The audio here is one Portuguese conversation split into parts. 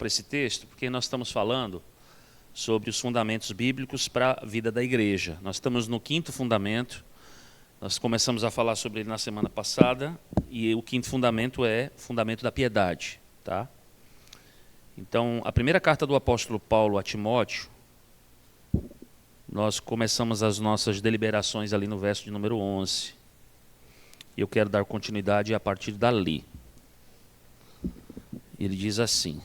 para esse texto, porque nós estamos falando sobre os fundamentos bíblicos para a vida da igreja. Nós estamos no quinto fundamento, nós começamos a falar sobre ele na semana passada, e o quinto fundamento é o fundamento da piedade. Tá? Então, a primeira carta do apóstolo Paulo a Timóteo, nós começamos as nossas deliberações ali no verso de número 11. E eu quero dar continuidade a partir dali. Ele diz assim: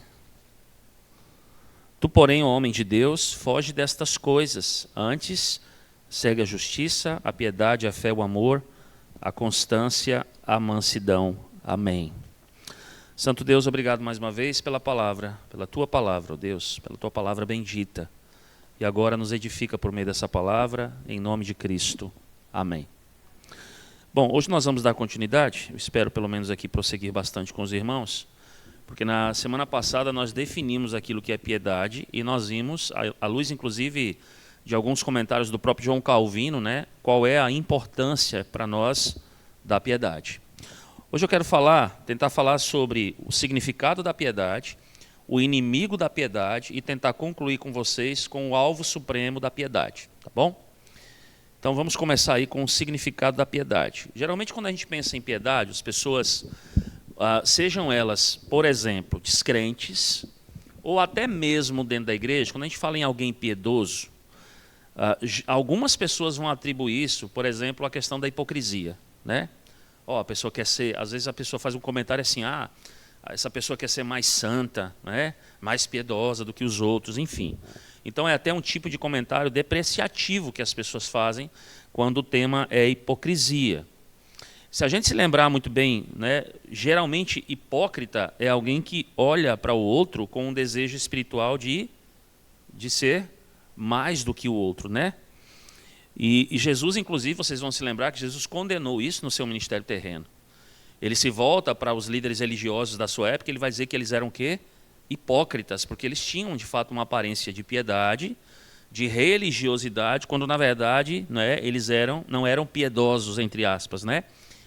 Tu, porém, homem de Deus, foge destas coisas. Antes, segue a justiça, a piedade, a fé, o amor, a constância, a mansidão. Amém. Santo Deus, obrigado mais uma vez pela palavra, pela Tua palavra, ó Deus, pela Tua palavra bendita. E agora nos edifica por meio dessa palavra, em nome de Cristo. Amém. Bom, hoje nós vamos dar continuidade, eu espero pelo menos aqui prosseguir bastante com os irmãos, porque na semana passada nós definimos aquilo que é piedade e nós vimos, à luz inclusive de alguns comentários do próprio João Calvino, né, qual é a importância para nós da piedade. Hoje eu quero tentar falar sobre o significado da piedade, o inimigo da piedade e tentar concluir com vocês com o alvo supremo da piedade, tá bom? Então vamos começar aí com o significado da piedade. Geralmente quando a gente pensa em piedade, as pessoas, sejam elas, por exemplo, descrentes, ou até mesmo dentro da igreja, quando a gente fala em alguém piedoso, algumas pessoas vão atribuir isso, por exemplo, à questão da hipocrisia, né? A pessoa quer ser, às vezes a pessoa faz um comentário assim, essa pessoa quer ser mais santa, né? Mais piedosa do que os outros, enfim. Então é até um tipo de comentário depreciativo que as pessoas fazem quando o tema é hipocrisia. Se a gente se lembrar muito bem, né, geralmente hipócrita é alguém que olha para o outro com um desejo espiritual de ser mais do que o outro, né? E Jesus, inclusive, vocês vão se lembrar que Jesus condenou isso no seu ministério terreno. Ele se volta para os líderes religiosos da sua época, ele vai dizer que eles eram o quê? Hipócritas, porque eles tinham de fato uma aparência de piedade, de religiosidade, quando na verdade, né, eles não eram piedosos, entre aspas, né?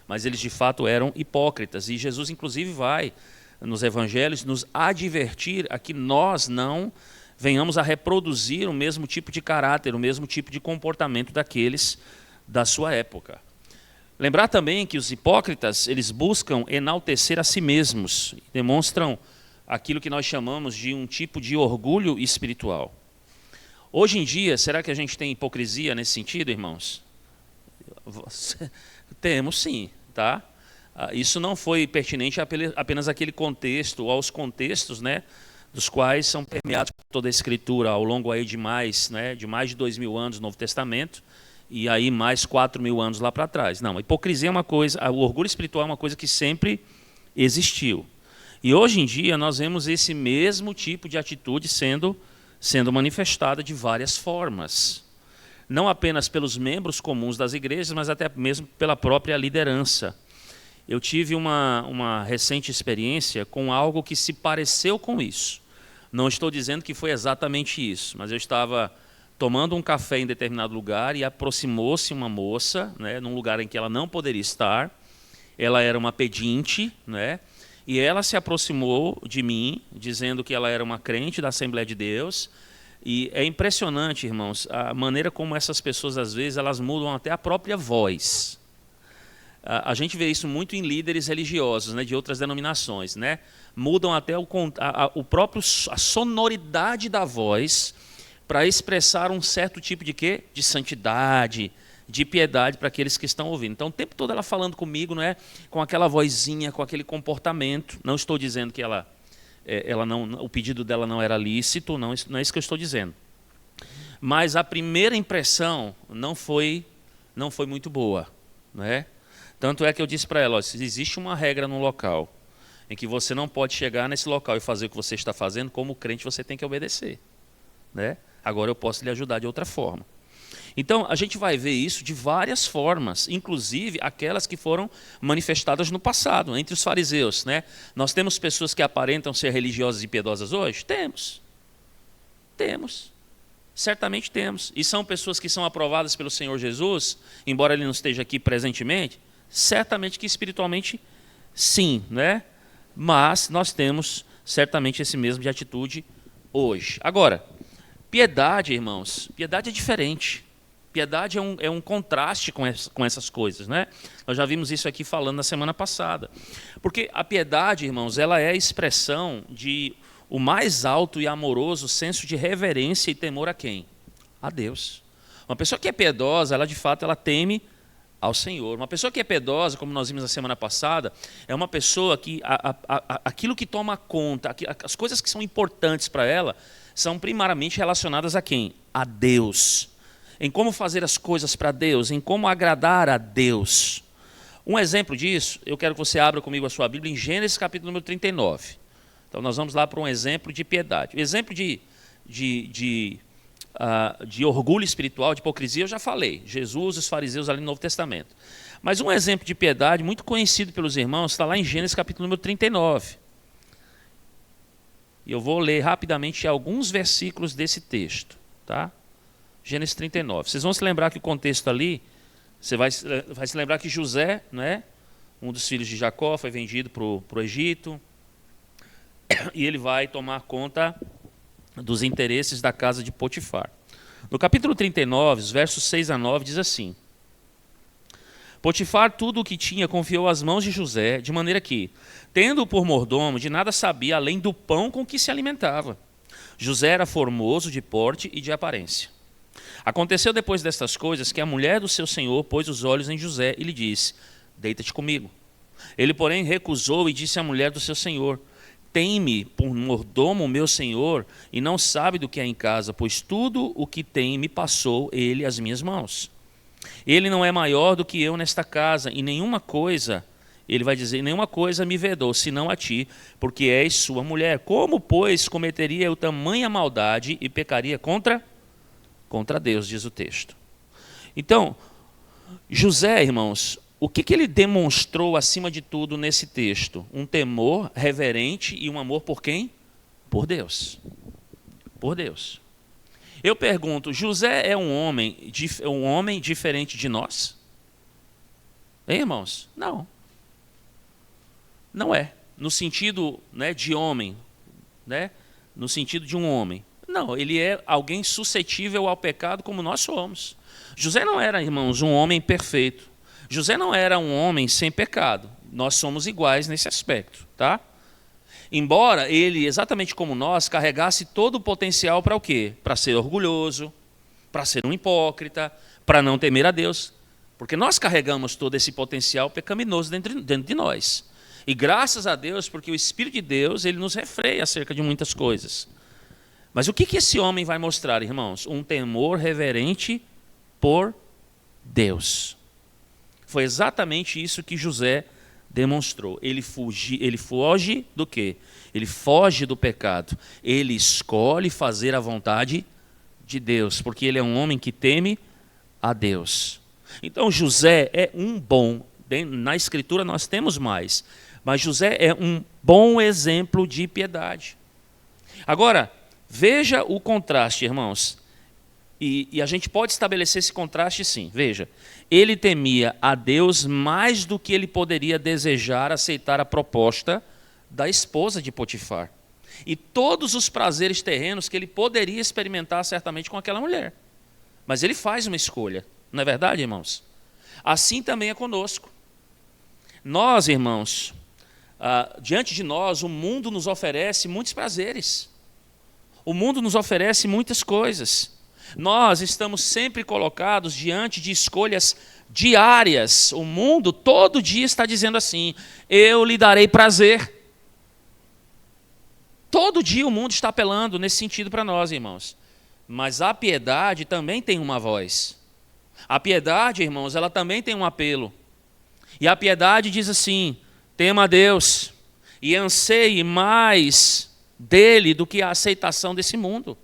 Mas eles de fato eram hipócritas. E Jesus inclusive vai nos evangelhos nos advertir a que nós não venhamos a reproduzir o mesmo tipo de caráter, o mesmo tipo de comportamento daqueles da sua época. Lembrar também que os hipócritas, eles buscam enaltecer a si mesmos, demonstram aquilo que nós chamamos de um tipo de orgulho espiritual. Hoje em dia, será que a gente tem hipocrisia nesse sentido, irmãos? Temos sim, tá? Isso não foi pertinente apenas àquele contexto, ou aos contextos, né, dos quais são permeados por toda a Escritura ao longo aí de mais de 2000 anos do Novo Testamento, e aí mais 4000 anos lá para trás. Não, a hipocrisia é uma coisa, o orgulho espiritual é uma coisa que sempre existiu. E hoje em dia nós vemos esse mesmo tipo de atitude sendo manifestada de várias formas. Não apenas pelos membros comuns das igrejas, mas até mesmo pela própria liderança. Eu tive uma recente experiência com algo que se pareceu com isso. Não estou dizendo que foi exatamente isso, mas eu estava tomando um café em determinado lugar e aproximou-se uma moça, né, num lugar em que ela não poderia estar. Ela era uma pedinte, né, e ela se aproximou de mim, dizendo que ela era uma crente da Assembleia de Deus. E é impressionante, irmãos, a maneira como essas pessoas, às vezes, elas mudam até a própria voz. A gente vê isso muito em líderes religiosos, né, de outras denominações, né? Mudam até a sonoridade da voz para expressar um certo tipo de quê? De santidade, de piedade para aqueles que estão ouvindo. Então, o tempo todo ela falando comigo, não é, com aquela vozinha, com aquele comportamento. Não estou dizendo que o pedido dela não era lícito, não é isso que eu estou dizendo. Mas a primeira impressão não foi muito boa, não é? Tanto é que eu disse para ela, se existe uma regra no local em que você não pode chegar nesse local e fazer o que você está fazendo, como crente você tem que obedecer, né? Agora eu posso lhe ajudar de outra forma. Então, a gente vai ver isso de várias formas, inclusive aquelas que foram manifestadas no passado, entre os fariseus, né? Nós temos pessoas que aparentam ser religiosas e piedosas hoje? Temos. Certamente temos. E são pessoas que são aprovadas pelo Senhor Jesus, embora Ele não esteja aqui presentemente? Certamente que espiritualmente sim, né? Mas nós temos certamente esse mesmo de atitude hoje. Agora, piedade, irmãos, piedade é diferente. Piedade é um contraste com essas coisas, né? Nós já vimos isso aqui falando na semana passada. Porque a piedade, irmãos, ela é a expressão de o mais alto e amoroso senso de reverência e temor a quem? A Deus. Uma pessoa que é piedosa, ela de fato ela teme ao Senhor. Uma pessoa que é piedosa, como nós vimos na semana passada, é uma pessoa que aquilo que toma conta, as coisas que são importantes para ela, são primariamente relacionadas a quem? A Deus. Em como fazer as coisas para Deus, em como agradar a Deus. Um exemplo disso, eu quero que você abra comigo a sua Bíblia em Gênesis capítulo número 39. Então nós vamos lá para um exemplo de piedade. O exemplo de orgulho espiritual, de hipocrisia, eu já falei. Jesus e os fariseus ali no Novo Testamento. Mas um exemplo de piedade muito conhecido pelos irmãos está lá em Gênesis capítulo número 39. E eu vou ler rapidamente alguns versículos desse texto, tá? Gênesis 39. Vocês vão se lembrar que o contexto ali, você vai se lembrar que José, né, um dos filhos de Jacó, foi vendido para o Egito, e ele vai tomar conta dos interesses da casa de Potifar. No capítulo 39, os versos 6 a 9, diz assim: Potifar tudo o que tinha confiou às mãos de José, de maneira que, tendo-o por mordomo, de nada sabia além do pão com que se alimentava. José era formoso de porte e de aparência. Aconteceu depois destas coisas que a mulher do seu senhor pôs os olhos em José e lhe disse: deita-te comigo. Ele, porém, recusou e disse à mulher do seu senhor: tem-me por mordomo o meu senhor e não sabe do que há em casa, pois tudo o que tem me passou ele às minhas mãos. Ele não é maior do que eu nesta casa, e nenhuma coisa, ele vai dizer, nenhuma coisa me vedou, senão a ti, porque és sua mulher. Como, pois, cometeria eu tamanha maldade e pecaria contra Deus, diz o texto. Então, José, irmãos, o que ele demonstrou acima de tudo nesse texto? Um temor reverente e um amor por quem? Por Deus. Por Deus. Eu pergunto, José é um homem diferente de nós? Hein, irmãos? Não. Não é. No sentido, né, de homem, né? No sentido de um homem. Não, ele é alguém suscetível ao pecado como nós somos. José não era, irmãos, um homem perfeito. José não era um homem sem pecado. Nós somos iguais nesse aspecto, tá? Embora ele, exatamente como nós, carregasse todo o potencial para o quê? Para ser orgulhoso, para ser um hipócrita, para não temer a Deus. Porque nós carregamos todo esse potencial pecaminoso dentro de nós. E graças a Deus, porque o Espírito de Deus, ele nos refreia acerca de muitas coisas. Mas o que esse homem vai mostrar, irmãos? Um temor reverente por Deus. Foi exatamente isso que José demonstrou. Ele foge do quê? Ele foge do pecado. Ele escolhe fazer a vontade de Deus, porque ele é um homem que teme a Deus. Então José é um bom, na Escritura nós temos mais, mas José é um bom exemplo de piedade. Agora, veja o contraste, irmãos. E a gente pode estabelecer esse contraste sim. Veja, ele temia a Deus mais do que ele poderia desejar aceitar a proposta da esposa de Potifar. E todos os prazeres terrenos que ele poderia experimentar certamente com aquela mulher. Mas ele faz uma escolha. Não é verdade, irmãos? Assim também é conosco. Nós, irmãos, diante de nós, o mundo nos oferece muitos prazeres. O mundo nos oferece muitas coisas. Nós estamos sempre colocados diante de escolhas diárias. O mundo todo dia está dizendo assim: eu lhe darei prazer. Todo dia o mundo está apelando nesse sentido para nós, irmãos. Mas a piedade também tem uma voz. A piedade, irmãos, ela também tem um apelo. E a piedade diz assim: tema a Deus e anseie mais dele do que a aceitação desse mundo.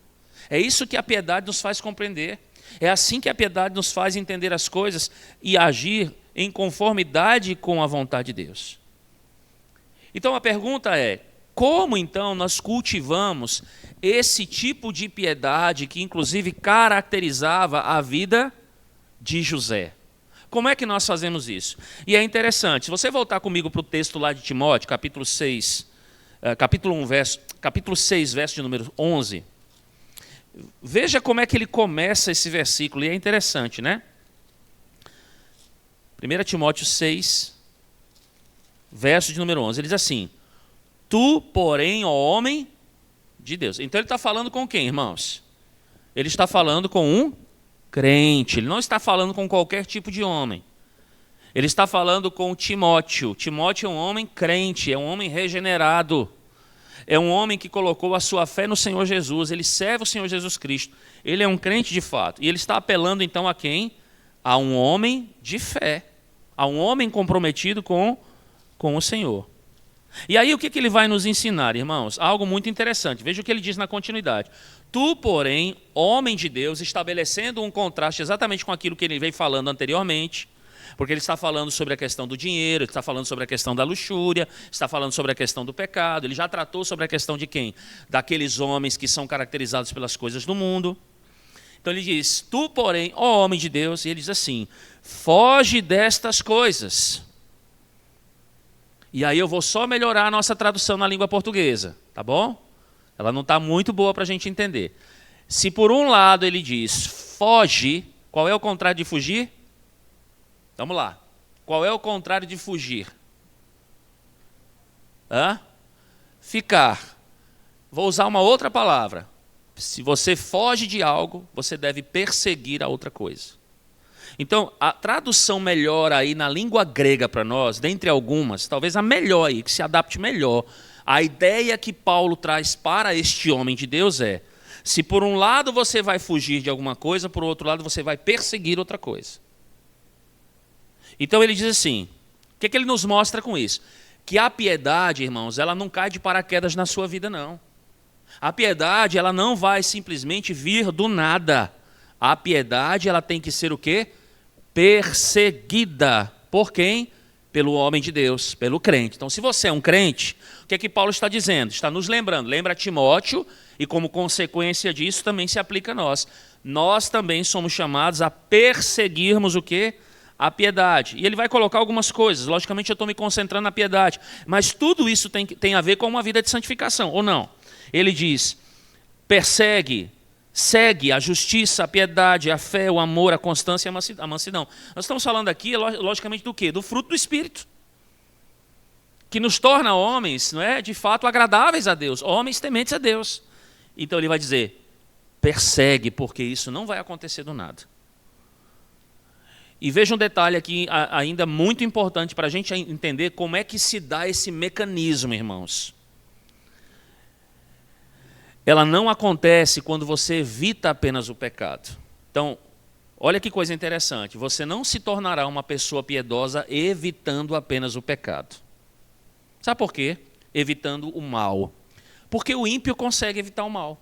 É isso que a piedade nos faz compreender. É assim que a piedade nos faz entender as coisas e agir em conformidade com a vontade de Deus. Então a pergunta é: como então nós cultivamos esse tipo de piedade que inclusive caracterizava a vida de José? Como é que nós fazemos isso? E é interessante, se você voltar comigo para o texto lá de Timóteo, capítulo 6, capítulo 6, verso de número 11. Veja como é que ele começa esse versículo, e é interessante, né? 1 Timóteo 6, verso de número 11, ele diz assim: tu, porém, ó homem de Deus. Então ele está falando com quem, irmãos? Ele está falando com um crente, ele não está falando com qualquer tipo de homem. Ele está falando com Timóteo. Timóteo é um homem crente, é um homem regenerado. É um homem que colocou a sua fé no Senhor Jesus, ele serve o Senhor Jesus Cristo. Ele é um crente de fato. E ele está apelando então a quem? A um homem de fé, a um homem comprometido com o Senhor. E aí o que ele vai nos ensinar, irmãos? Algo muito interessante. Veja o que ele diz na continuidade. Tu, porém, homem de Deus, estabelecendo um contraste exatamente com aquilo que ele veio falando anteriormente, porque ele está falando sobre a questão do dinheiro, ele está falando sobre a questão da luxúria, está falando sobre a questão do pecado, ele já tratou sobre a questão de quem? Daqueles homens que são caracterizados pelas coisas do mundo. Então ele diz, tu, porém, ó homem de Deus, e ele diz assim, foge destas coisas. E aí eu vou só melhorar a nossa tradução na língua portuguesa, tá bom? Ela não está muito boa para a gente entender. Se por um lado ele diz, foge, qual é o contrário de fugir? Vamos lá. Qual é o contrário de fugir? Ficar. Vou usar uma outra palavra. Se você foge de algo, você deve perseguir a outra coisa. Então, a tradução melhor aí na língua grega para nós, dentre algumas, talvez a melhor aí, que se adapte melhor, a ideia que Paulo traz para este homem de Deus é, se por um lado você vai fugir de alguma coisa, por outro lado você vai perseguir outra coisa. Então ele diz assim, o que ele nos mostra com isso? Que a piedade, irmãos, ela não cai de paraquedas na sua vida, não. A piedade, ela não vai simplesmente vir do nada. A piedade, ela tem que ser o quê? Perseguida. Por quem? Pelo homem de Deus, pelo crente. Então, se você é um crente, o que é que Paulo está dizendo? Está nos lembrando. Lembra Timóteo, e como consequência disso também se aplica a nós. Nós também somos chamados a perseguirmos o quê? A piedade. E ele vai colocar algumas coisas. Logicamente eu estou me concentrando na piedade. Mas tudo isso tem a ver com uma vida de santificação, ou não? Ele diz, persegue, segue a justiça, a piedade, a fé, o amor, a constância e a mansidão. Nós estamos falando aqui, logicamente, do quê? Do fruto do Espírito. Que nos torna homens, não é, de fato, agradáveis a Deus. Homens tementes a Deus. Então ele vai dizer, persegue, porque isso não vai acontecer do nada. E veja um detalhe aqui ainda muito importante para a gente entender como é que se dá esse mecanismo, irmãos. Ela não acontece quando você evita apenas o pecado. Então, olha que coisa interessante. Você não se tornará uma pessoa piedosa evitando apenas o pecado. Sabe por quê? Evitando o mal. Porque o ímpio consegue evitar o mal.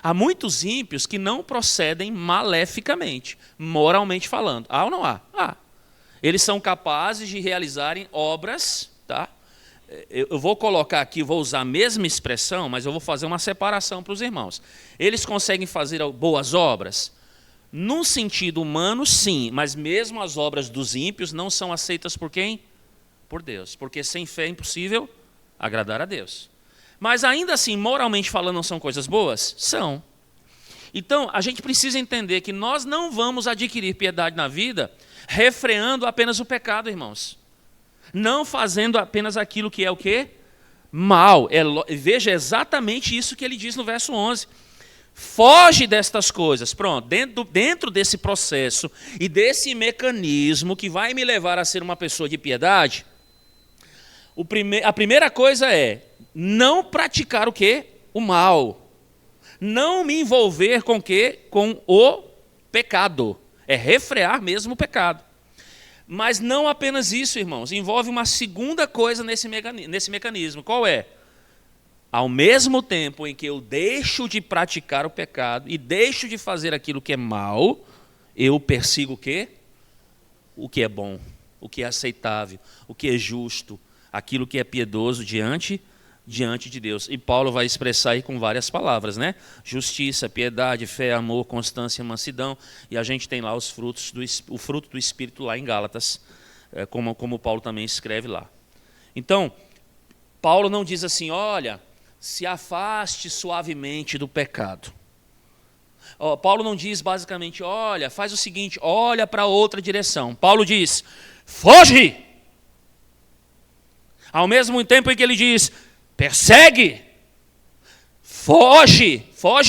Há muitos ímpios que não procedem maleficamente, moralmente falando. Há ou não há? Há. Eles são capazes de realizarem obras, tá? Eu vou colocar aqui, vou usar a mesma expressão, mas eu vou fazer uma separação para os irmãos. Eles conseguem fazer boas obras? Num sentido humano, sim, mas mesmo as obras dos ímpios não são aceitas por quem? Por Deus, porque sem fé é impossível agradar a Deus. Mas ainda assim, moralmente falando, não são coisas boas? São. Então, a gente precisa entender que nós não vamos adquirir piedade na vida refreando apenas o pecado, irmãos. Não fazendo apenas aquilo que é o quê? Mal. Veja exatamente isso que ele diz no verso 11. Foge destas coisas. Pronto, dentro desse processo e desse mecanismo que vai me levar a ser uma pessoa de piedade, a primeira coisa é não praticar o quê? O mal. Não me envolver com o quê? Com o pecado. É refrear mesmo o pecado. Mas não apenas isso, irmãos. Envolve uma segunda coisa nesse mecanismo. Qual é? Ao mesmo tempo em que eu deixo de praticar o pecado e deixo de fazer aquilo que é mal, eu persigo o quê? O que é bom, o que é aceitável, o que é justo, aquilo que é piedoso diante de Deus. E Paulo vai expressar aí com várias palavras, né? Justiça, piedade, fé, amor, constância, mansidão. E a gente tem lá o fruto do Espírito lá em Gálatas, como Paulo também escreve lá. Então, Paulo não diz assim, olha, se afaste suavemente do pecado. Paulo não diz basicamente, olha, faz o seguinte, olha para outra direção. Paulo diz, foge! Ao mesmo tempo em que ele diz, persegue, foge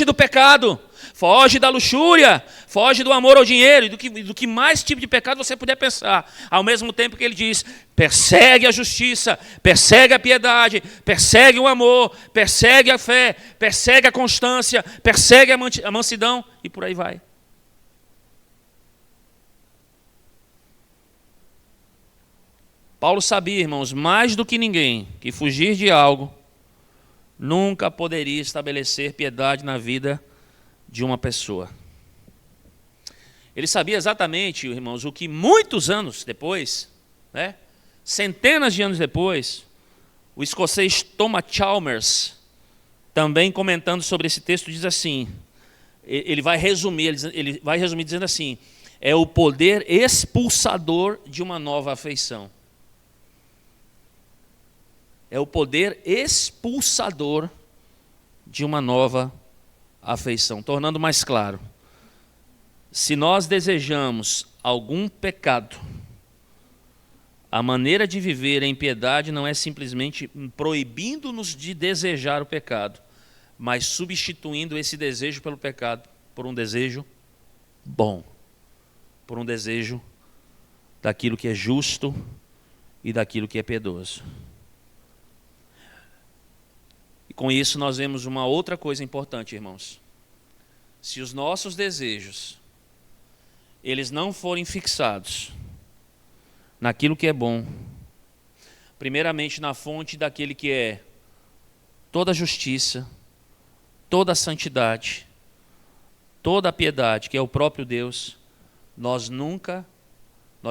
do pecado, foge da luxúria, foge do amor ao dinheiro e do que mais tipo de pecado você puder pensar. Ao mesmo tempo que ele diz, persegue a justiça, persegue a piedade, persegue o amor, persegue a fé, persegue a constância, persegue a mansidão e por aí vai. Paulo sabia, irmãos, mais do que ninguém, que fugir de algo nunca poderia estabelecer piedade na vida de uma pessoa. Ele sabia exatamente, irmãos, o que muitos anos depois, centenas de anos depois, o escocês Thomas Chalmers, também comentando sobre esse texto, diz assim, ele vai resumir dizendo assim, é o poder expulsador de uma nova afeição. É o poder expulsador de uma nova afeição. Tornando mais claro, se nós desejamos algum pecado, a maneira de viver em piedade não é simplesmente proibindo-nos de desejar o pecado, mas substituindo esse desejo pelo pecado por um desejo bom, por um desejo daquilo que é justo e daquilo que é piedoso. Com isso, nós vemos uma outra coisa importante, irmãos. Se os nossos desejos, eles não forem fixados naquilo que é bom, primeiramente na fonte daquele que é toda a justiça, toda a santidade, toda a piedade, que é o próprio Deus, nós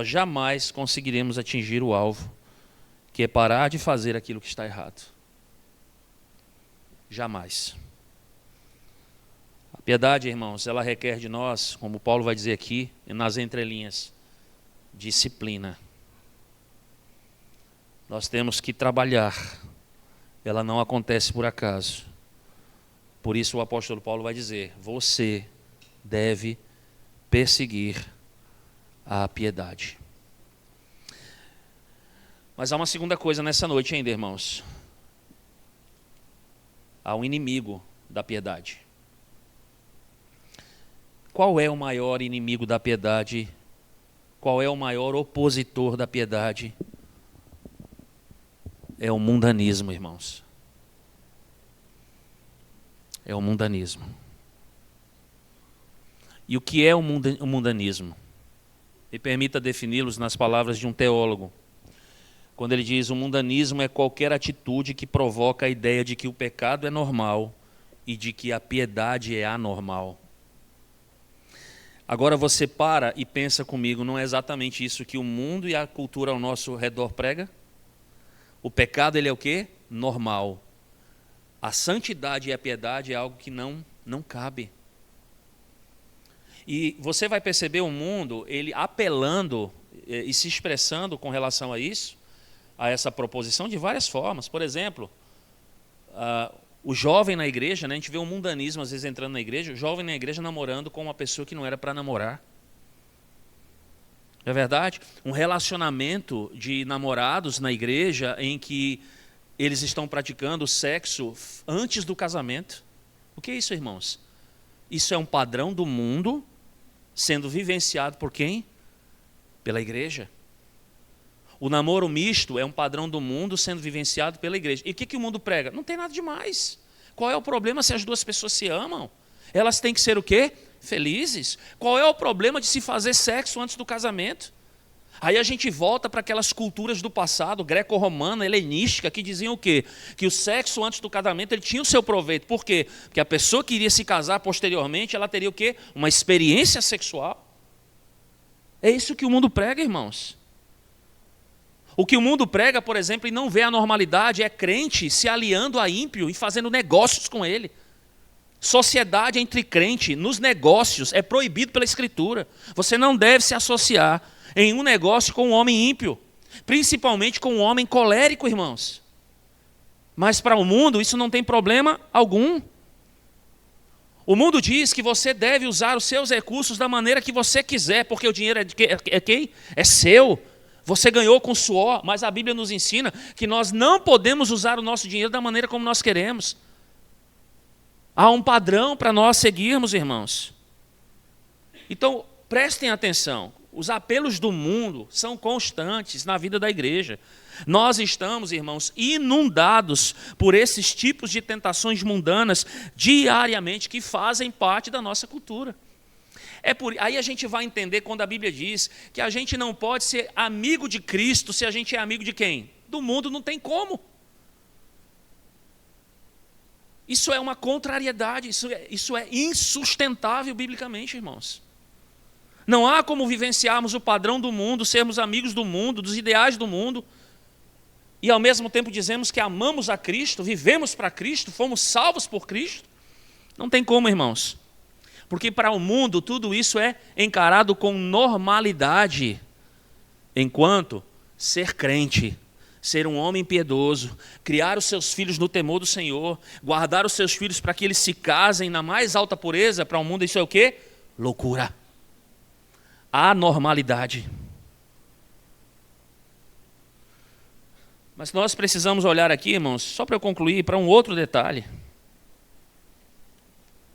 jamais conseguiremos atingir o alvo, que é parar de fazer aquilo que está errado. Jamais. A piedade, irmãos, ela requer de nós, como Paulo vai dizer aqui, nas entrelinhas, disciplina. Nós temos que trabalhar. Ela não acontece por acaso. Por isso o apóstolo Paulo vai dizer, você deve perseguir a piedade. Mas há uma segunda coisa nessa noite ainda, irmãos. Há um inimigo da piedade. Qual é o maior inimigo da piedade? Qual é o maior opositor da piedade? É o mundanismo, irmãos. É o mundanismo. E o que é o mundanismo? Me permita defini-los nas palavras de um teólogo. Quando ele diz, o mundanismo é qualquer atitude que provoca a ideia de que o pecado é normal e de que a piedade é anormal. Agora você para e pensa comigo, não é exatamente isso que o mundo e a cultura ao nosso redor prega? O pecado, ele é o quê? Normal. A santidade e a piedade é algo que não cabe. E você vai perceber o mundo, ele apelando e se expressando com relação a isso, a essa proposição de várias formas. Por exemplo, o jovem na igreja, a gente vê um mundanismo às vezes entrando na igreja, o jovem na igreja namorando com uma pessoa que não era para namorar. Não é verdade? Um relacionamento de namorados na igreja em que eles estão praticando sexo antes do casamento. O que é isso, irmãos? Isso é um padrão do mundo sendo vivenciado por quem? Pela igreja. O namoro misto é um padrão do mundo sendo vivenciado pela igreja. E o que o mundo prega? Não tem nada demais. Qual é o problema se as duas pessoas se amam? Elas têm que ser o quê? Felizes. Qual é o problema de se fazer sexo antes do casamento? Aí a gente volta para aquelas culturas do passado, greco-romana, helenística, que diziam o quê? Que o sexo antes do casamento ele tinha o seu proveito. Por quê? Porque a pessoa que iria se casar posteriormente, ela teria o quê? Uma experiência sexual. É isso que o mundo prega, irmãos. O que o mundo prega, por exemplo, e não vê a normalidade, é crente se aliando a ímpio e fazendo negócios com ele. Sociedade entre crente nos negócios é proibido pela Escritura. Você não deve se associar em um negócio com um homem ímpio, principalmente com um homem colérico, irmãos. Mas para o mundo isso não tem problema algum. O mundo diz que você deve usar os seus recursos da maneira que você quiser, porque o dinheiro é quem? É seu. Você ganhou com suor, mas a Bíblia nos ensina que nós não podemos usar o nosso dinheiro da maneira como nós queremos. Há um padrão para nós seguirmos, irmãos. Então, prestem atenção. Os apelos do mundo são constantes na vida da igreja. Nós estamos, irmãos, inundados por esses tipos de tentações mundanas diariamente que fazem parte da nossa cultura. Aí a gente vai entender quando a Bíblia diz que a gente não pode ser amigo de Cristo se a gente é amigo de quem? Do mundo, não tem como. Isso é uma contrariedade, isso é insustentável biblicamente, irmãos. Não há como vivenciarmos o padrão do mundo, sermos amigos do mundo, dos ideais do mundo, e ao mesmo tempo dizemos que amamos a Cristo, vivemos para Cristo, fomos salvos por Cristo. Não tem como, irmãos. Porque para o mundo tudo isso é encarado com normalidade, enquanto ser crente, ser um homem piedoso, criar os seus filhos no temor do Senhor, guardar os seus filhos para que eles se casem na mais alta pureza, para o mundo isso é o quê? Loucura. Anormalidade. Mas nós precisamos olhar aqui, irmãos, só para eu concluir, para um outro detalhe.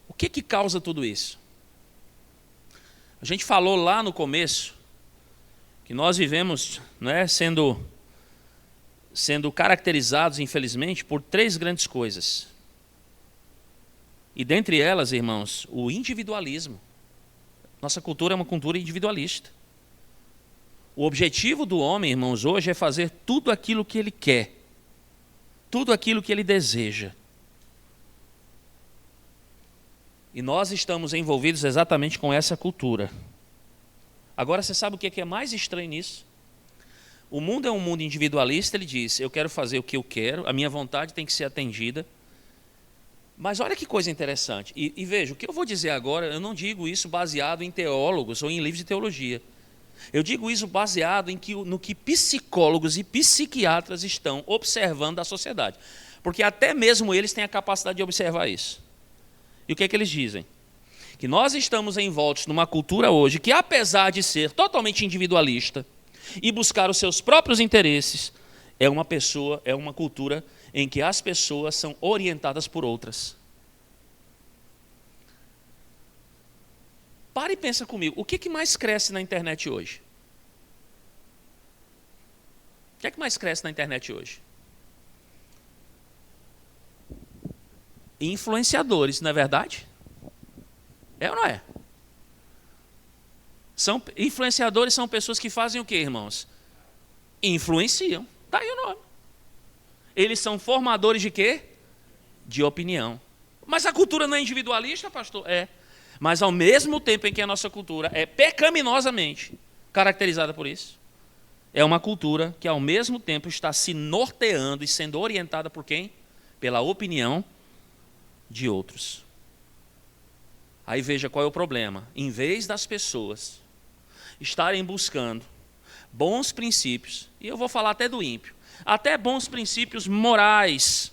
O que causa tudo isso? A gente falou lá no começo que nós vivemos, né, sendo caracterizados, infelizmente, por 3 grandes coisas. E dentre elas, irmãos, o individualismo. Nossa cultura é uma cultura individualista. O objetivo do homem, irmãos, hoje é fazer tudo aquilo que ele quer, tudo aquilo que ele deseja. E nós estamos envolvidos exatamente com essa cultura. Agora, você sabe o que é mais estranho nisso? O mundo é um mundo individualista, ele diz, eu quero fazer o que eu quero, a minha vontade tem que ser atendida. Mas olha que coisa interessante. E veja, o que eu vou dizer agora, eu não digo isso baseado em teólogos ou em livros de teologia. Eu digo isso baseado no que psicólogos e psiquiatras estão observando da sociedade. Porque até mesmo eles têm a capacidade de observar isso. E o que é que eles dizem? Que nós estamos envoltos numa cultura hoje que, apesar de ser totalmente individualista e buscar os seus próprios interesses, é uma cultura em que as pessoas são orientadas por outras. Para e pensa comigo, o que mais cresce na internet hoje? O que é que mais cresce na internet hoje? Influenciadores, não é verdade? É ou não é? Influenciadores são pessoas que fazem o quê, irmãos? Influenciam. Está aí o nome. Eles são formadores de quê? De opinião. Mas a cultura não é individualista, pastor? É. Mas ao mesmo tempo em que a nossa cultura é pecaminosamente caracterizada por isso, é uma cultura que ao mesmo tempo está se norteando e sendo orientada por quem? Pela opinião de outros. Aí veja qual é o problema. Em vez das pessoas estarem buscando bons princípios, e eu vou falar até do ímpio, até bons princípios morais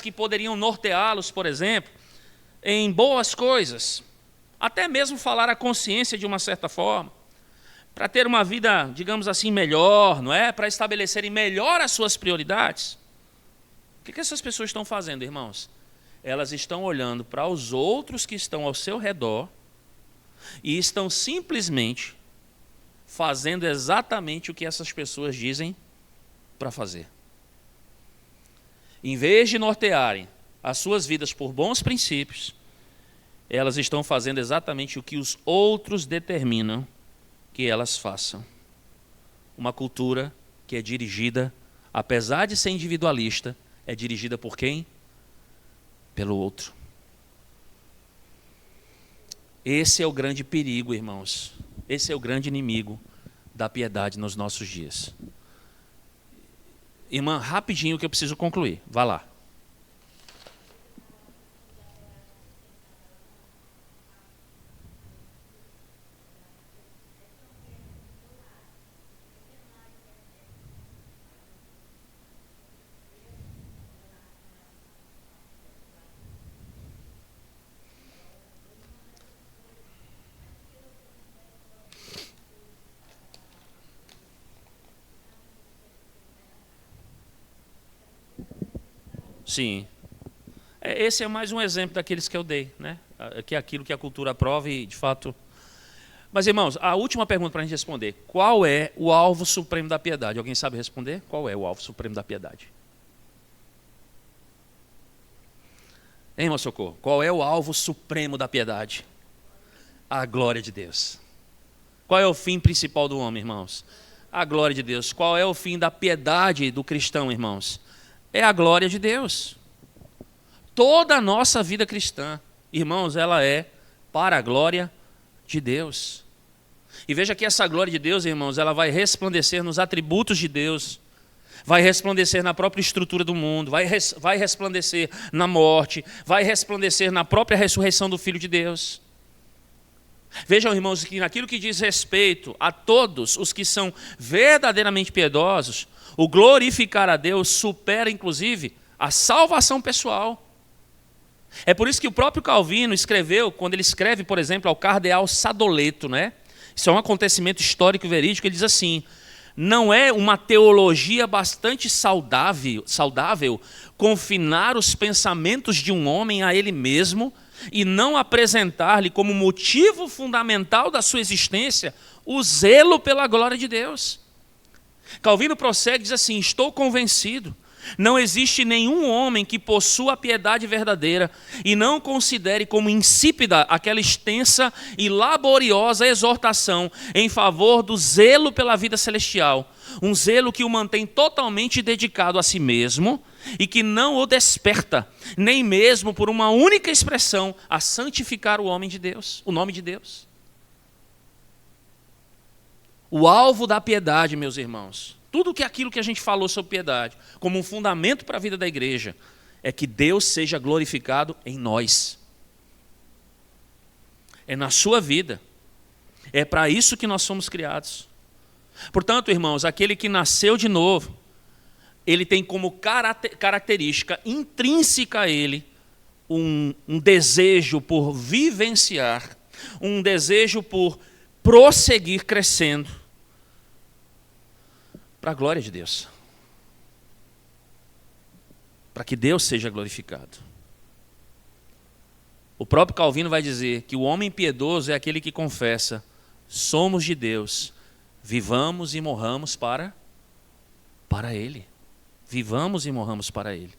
que poderiam norteá-los, por exemplo, em boas coisas, até mesmo falar a consciência de uma certa forma, para ter uma vida, digamos assim, melhor, não é? Para estabelecerem melhor as suas prioridades. O que essas pessoas estão fazendo, irmãos? Elas estão olhando para os outros que estão ao seu redor e estão simplesmente fazendo exatamente o que essas pessoas dizem para fazer. Em vez de nortearem as suas vidas por bons princípios, elas estão fazendo exatamente o que os outros determinam que elas façam. Uma cultura que é dirigida, apesar de ser individualista, é dirigida por quem? Pelo outro. Esse é o grande perigo, irmãos. Esse é o grande inimigo da piedade nos nossos dias. Irmã, rapidinho que eu preciso concluir. Vá lá. Sim. Esse é mais um exemplo daqueles que eu dei, né? Que é aquilo que a cultura aprova e, de fato... Mas, irmãos, a última pergunta para a gente responder. Qual é o alvo supremo da piedade? Alguém sabe responder? Qual é o alvo supremo da piedade? Hein, irmão Socorro? Qual é o alvo supremo da piedade? A glória de Deus. Qual é o fim principal do homem, irmãos? A glória de Deus. Qual é o fim da piedade do cristão, irmãos? É a glória de Deus. Toda a nossa vida cristã, irmãos, ela é para a glória de Deus. E veja que essa glória de Deus, irmãos, ela vai resplandecer nos atributos de Deus, vai resplandecer na própria estrutura do mundo, vai resplandecer na morte, vai resplandecer na própria ressurreição do Filho de Deus. Vejam, irmãos, que naquilo que diz respeito a todos os que são verdadeiramente piedosos, o glorificar a Deus supera, inclusive, a salvação pessoal. É por isso que o próprio Calvino escreveu, quando ele escreve, por exemplo, ao cardeal Sadoleto, né? Isso é um acontecimento histórico e verídico, ele diz assim: não é uma teologia bastante saudável confinar os pensamentos de um homem a ele mesmo e não apresentar-lhe como motivo fundamental da sua existência o zelo pela glória de Deus. Calvino prossegue e diz assim: estou convencido, não existe nenhum homem que possua a piedade verdadeira e não considere como insípida aquela extensa e laboriosa exortação em favor do zelo pela vida celestial, um zelo que o mantém totalmente dedicado a si mesmo e que não o desperta, nem mesmo por uma única expressão, a santificar o homem de Deus, o nome de Deus. O alvo da piedade, meus irmãos, tudo aquilo que a gente falou sobre piedade, como um fundamento para a vida da igreja, é que Deus seja glorificado em nós. É na sua vida. É para isso que nós somos criados. Portanto, irmãos, aquele que nasceu de novo, ele tem como característica intrínseca a ele um desejo por vivenciar, um desejo por prosseguir crescendo para a glória de Deus, para que Deus seja glorificado. O próprio Calvino vai dizer que o homem piedoso é aquele que confessa: somos de Deus, vivamos e morramos para Ele. Vivamos e morramos para Ele.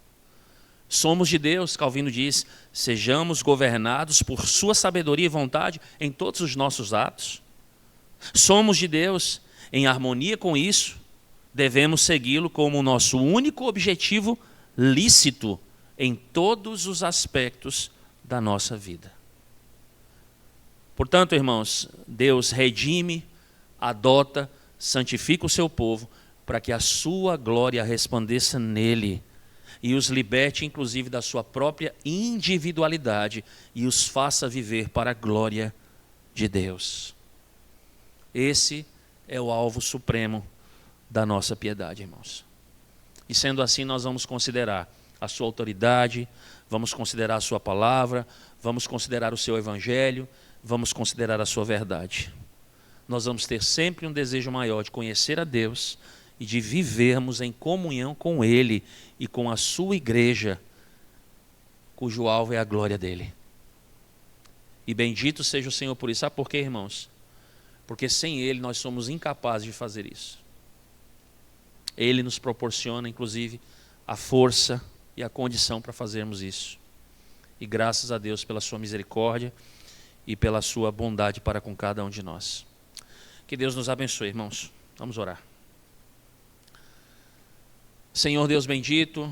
Somos de Deus, Calvino diz, sejamos governados por sua sabedoria e vontade em todos os nossos atos. Somos de Deus, em harmonia com isso, devemos segui-lo como o nosso único objetivo lícito em todos os aspectos da nossa vida. Portanto, irmãos, Deus redime, adota, santifica o seu povo para que a sua glória resplandeça nele e os liberte, inclusive, da sua própria individualidade e os faça viver para a glória de Deus. Esse é o alvo supremo da nossa piedade, irmãos. E sendo assim, nós vamos considerar a sua autoridade, vamos considerar a sua palavra, vamos considerar o seu evangelho, vamos considerar a sua verdade. Nós vamos ter sempre um desejo maior de conhecer a Deus e de vivermos em comunhão com Ele e com a sua igreja, cujo alvo é a glória dEle. E bendito seja o Senhor por isso. Sabe por quê, irmãos? Porque sem Ele nós somos incapazes de fazer isso. Ele nos proporciona, inclusive, a força e a condição para fazermos isso. E graças a Deus pela sua misericórdia e pela sua bondade para com cada um de nós. Que Deus nos abençoe, irmãos. Vamos orar. Senhor Deus bendito,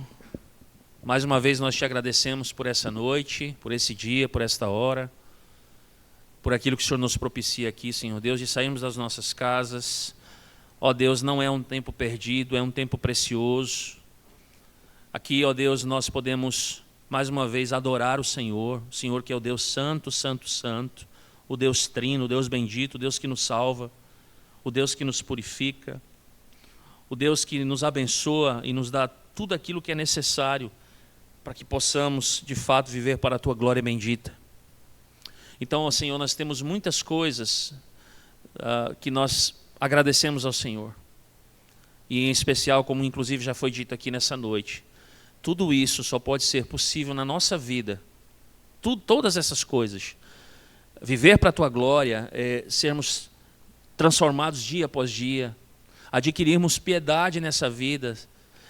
mais uma vez nós te agradecemos por essa noite, por esse dia, por esta hora, por aquilo que o Senhor nos propicia aqui, Senhor Deus, de sairmos das nossas casas. Ó Deus, não é um tempo perdido, é um tempo precioso. Aqui, ó Deus, nós podemos mais uma vez adorar o Senhor que é o Deus santo, santo, santo, o Deus trino, o Deus bendito, o Deus que nos salva, o Deus que nos purifica, o Deus que nos abençoa e nos dá tudo aquilo que é necessário para que possamos, de fato, viver para a Tua glória bendita. Então, ó Senhor, nós temos muitas coisas que nós agradecemos ao Senhor. E em especial, como inclusive já foi dito aqui nessa noite, Tudo isso só pode ser possível na nossa vida. Todas essas coisas. Viver para a tua glória, sermos transformados dia após dia, adquirirmos piedade nessa vida,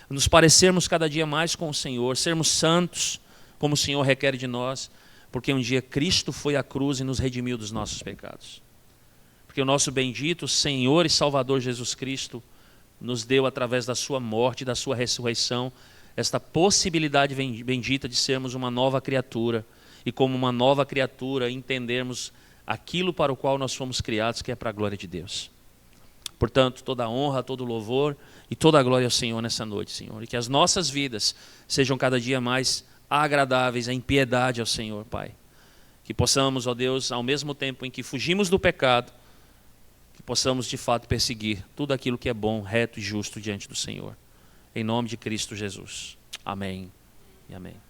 nos parecermos cada dia mais com o Senhor, sermos santos como o Senhor requer de nós, porque um dia Cristo foi à cruz e nos redimiu dos nossos pecados. Porque o nosso bendito Senhor e Salvador Jesus Cristo nos deu, através da sua morte e da sua ressurreição, esta possibilidade bendita de sermos uma nova criatura, e como uma nova criatura entendermos aquilo para o qual nós fomos criados, que é para a glória de Deus. Portanto, toda a honra, todo o louvor e toda a glória ao Senhor nessa noite, Senhor. E que as nossas vidas sejam cada dia mais agradáveis em piedade ao Senhor, Pai. Que possamos, ó Deus, ao mesmo tempo em que fugimos do pecado, que possamos de fato perseguir tudo aquilo que é bom, reto e justo diante do Senhor. Em nome de Cristo Jesus. Amém e amém.